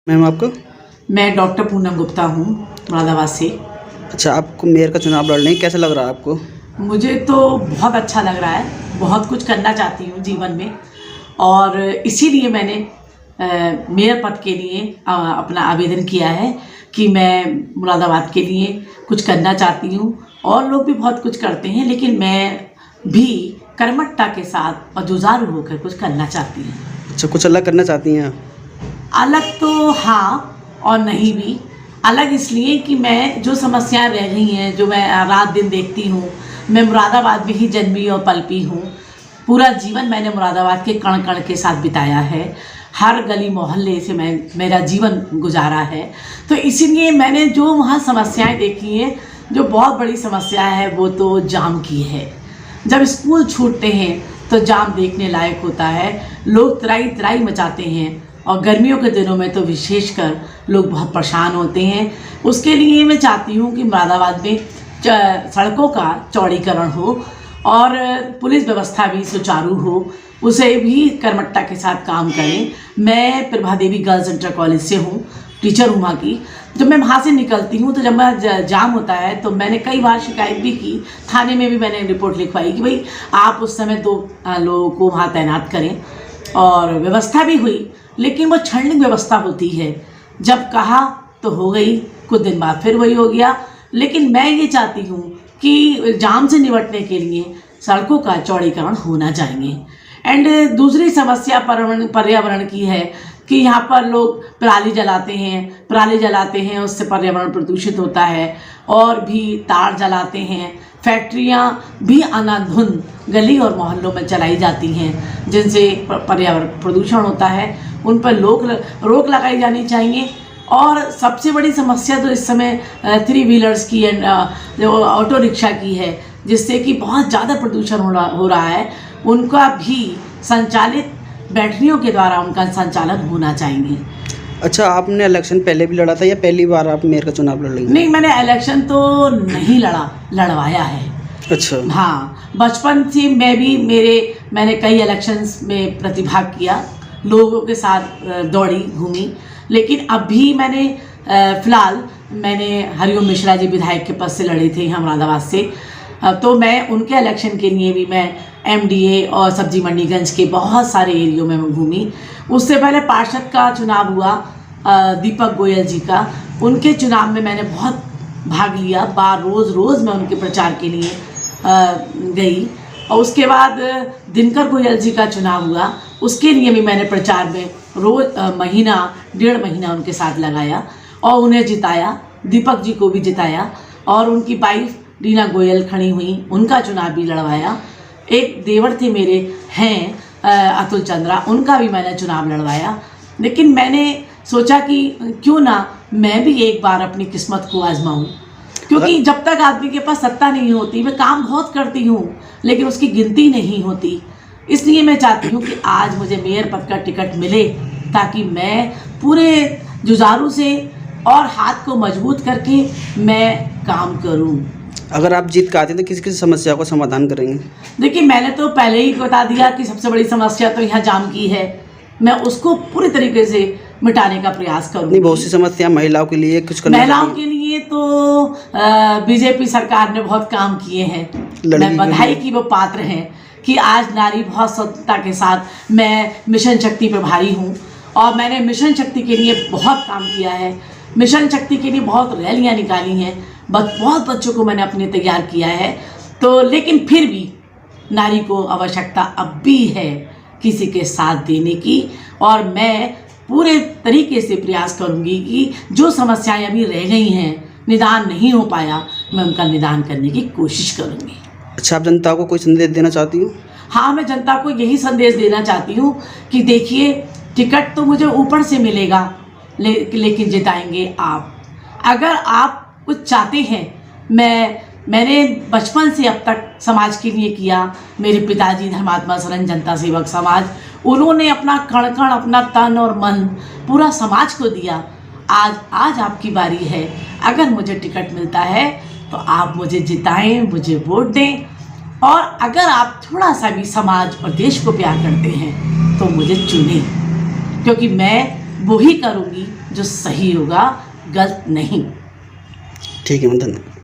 Ma'am आपको? मैं doctor Poonam Gupta हूँ, मुरादाबाद से। अच्छा, आपको मेयर का चुनाव लड़ने कैसा लग रहा है आपको? मुझे तो बहुत अच्छा लग रहा है, बहुत कुछ करना चाहती हूँ जीवन में और इसीलिए मैंने मेयर पद के लिए अपना आवेदन किया है कि मैं मुरादाबाद के लिए कुछ करना चाहती हूँ। और लोग भी बहुत कुछ करते हैं, लेकिन मैं भी कर्मठता के साथ और जुझारू होकर कुछ करना चाहती हूँ। अच्छा, कुछ अलग करना चाहती हैं? अलग तो हाँ और नहीं भी। अलग इसलिए कि मैं जो समस्याएं रह गई हैं, जो मैं रात दिन देखती हूँ। मैं मुरादाबाद में ही जन्मी और पलपी हूँ। पूरा जीवन मैंने मुरादाबाद के कण कण के साथ बिताया है। हर गली मोहल्ले से मेरा जीवन गुजारा है। तो इसीलिए मैंने जो वहाँ समस्याएं देखी हैं, जो बहुत बड़ी समस्या है वो तो जाम की है। जब स्कूल छूटते हैं तो जाम देखने लायक होता है। लोग त्राई त्राई मचाते हैं और गर्मियों के दिनों में तो विशेषकर लोग बहुत परेशान होते हैं। उसके लिए मैं चाहती हूँ कि मुरादाबाद में सड़कों का चौड़ीकरण हो और पुलिस व्यवस्था भी सुचारू हो, उसे भी कर्मठता के साथ काम करें। मैं प्रभा देवी गर्ल्स इंटर कॉलेज से हूँ, टीचर हूँ वहाँ की। जब मैं वहाँ से निकलती हूँ तो जब मैं जाम होता है तो मैंने कई बार शिकायत भी की, थाने में भी मैंने रिपोर्ट लिखवाई कि भाई आप उस समय 2 लोगों को वहाँ तैनात करें। और व्यवस्था भी हुई, लेकिन वो क्षणिक व्यवस्था होती है। जब कहा तो हो गई, कुछ दिन बाद फिर वही हो गया। लेकिन मैं ये चाहती हूँ कि जाम से निपटने के लिए सड़कों का चौड़ीकरण होना चाहिए। एंड दूसरी समस्या पर्यावरण की है कि यहाँ पर लोग पराली जलाते हैं, उससे पर्यावरण प्रदूषित होता है। और भी तार जलाते हैं, फैक्ट्रियाँ भी अंधाधुंध गली और मोहल्लों में चलाई जाती हैं, जिनसे पर्यावरण प्रदूषण होता है। उन पर रोक लगाई जानी चाहिए। और सबसे बड़ी समस्या तो इस समय 3 व्हीलर्स की एंड जो ऑटो रिक्शा की है, जिससे कि बहुत ज़्यादा प्रदूषण हो रहा है। उनका भी संचालित बैटरियों के द्वारा उनका संचालन होना चाहिए। अच्छा, आपने इलेक्शन पहले भी लड़ा था या पहली बार आप मेयर का चुनाव लड़ रही हैं? नहीं, मैंने इलेक्शन तो नहीं लड़वाया है। अच्छा। हाँ, बचपन से मैंने कई इलेक्शंस में प्रतिभाग किया, लोगों के साथ दौड़ी घूमी। लेकिन अभी मैंने फ़िलहाल हरिओम मिश्रा जी विधायक के पद से लड़े थे यहाँ मुरादाबाद से। तो मैं उनके इलेक्शन के लिए भी मैं MDA और सब्जी मंडीगंज के बहुत सारे एरियो में घूमी। उससे पहले पार्षद का चुनाव हुआ दीपक गोयल जी का, उनके चुनाव में मैंने बहुत भाग लिया। रोज़ मैं उनके प्रचार के लिए गई। और उसके बाद दिनकर गोयल जी का चुनाव हुआ, उसके लिए भी मैंने प्रचार में रोज़ 1.5 महीना उनके साथ लगाया और उन्हें जिताया। दीपक जी को भी जिताया और उनकी वाइफ रीना गोयल खड़ी हुई, उनका चुनाव भी लड़वाया। एक देवर थे मेरे हैं अतुल चंद्रा, उनका भी मैंने चुनाव लड़वाया। लेकिन मैंने सोचा कि क्यों ना मैं भी एक बार अपनी किस्मत को आजमाऊं, क्योंकि जब तक आदमी के पास सत्ता नहीं होती, मैं काम बहुत करती हूँ लेकिन उसकी गिनती नहीं होती। इसलिए मैं चाहती हूँ कि आज मुझे मेयर पद का टिकट मिले, ताकि मैं पूरे जुझारू से और हाथ को मजबूत करके मैं काम करूँ। अगर आप जीत के आते हैं तो किस किस समस्या का समाधान करेंगे? देखिए, मैंने तो पहले ही बता दिया कि सबसे बड़ी समस्या तो यहाँ जाम की है। मैं उसको पूरी तरीके से मिटाने का प्रयास करूँगी। नहीं, बहुत सी समस्या महिलाओं के लिए कुछ करना महिलाओं के लिए तो बीजेपी सरकार ने बहुत काम किए हैं। मैं बधाई की वो पात्र हैं कि आज नारी बहुत स्वतंत्रता के साथ, मैं मिशन शक्ति प्रभारी हूँ और मैंने मिशन शक्ति के लिए बहुत काम किया है। मिशन शक्ति के लिए बहुत रैलियाँ निकाली हैं, बहुत बच्चों को मैंने अपने तैयार किया है। तो लेकिन फिर भी नारी को आवश्यकता अब भी है किसी के साथ देने की। और मैं पूरे तरीके से प्रयास करूंगी कि जो समस्याएं अभी रह गई हैं, निदान नहीं हो पाया, मैं उनका निदान करने की कोशिश करूंगी। अच्छा, आप जनता को कोई संदेश देना चाहती हूँ? हाँ, मैं जनता को यही संदेश देना चाहती हूँ कि देखिए, टिकट तो मुझे ऊपर से मिलेगा, लेकिन जिताएंगे आप। अगर आप कुछ चाहते हैं, मैंने बचपन से अब तक समाज के लिए किया। मेरे पिताजी धर्मात्मा शरण जनता सेवक समाज, उन्होंने अपना कण कण, अपना तन और मन पूरा समाज को दिया। आज आपकी बारी है। अगर मुझे टिकट मिलता है तो आप मुझे जिताएं, मुझे वोट दें। और अगर आप थोड़ा सा भी समाज और देश को प्यार करते हैं तो मुझे चुनें, क्योंकि मैं वही करूँगी जो सही होगा, गलत नहीं। ठीक है, धन्यवाद।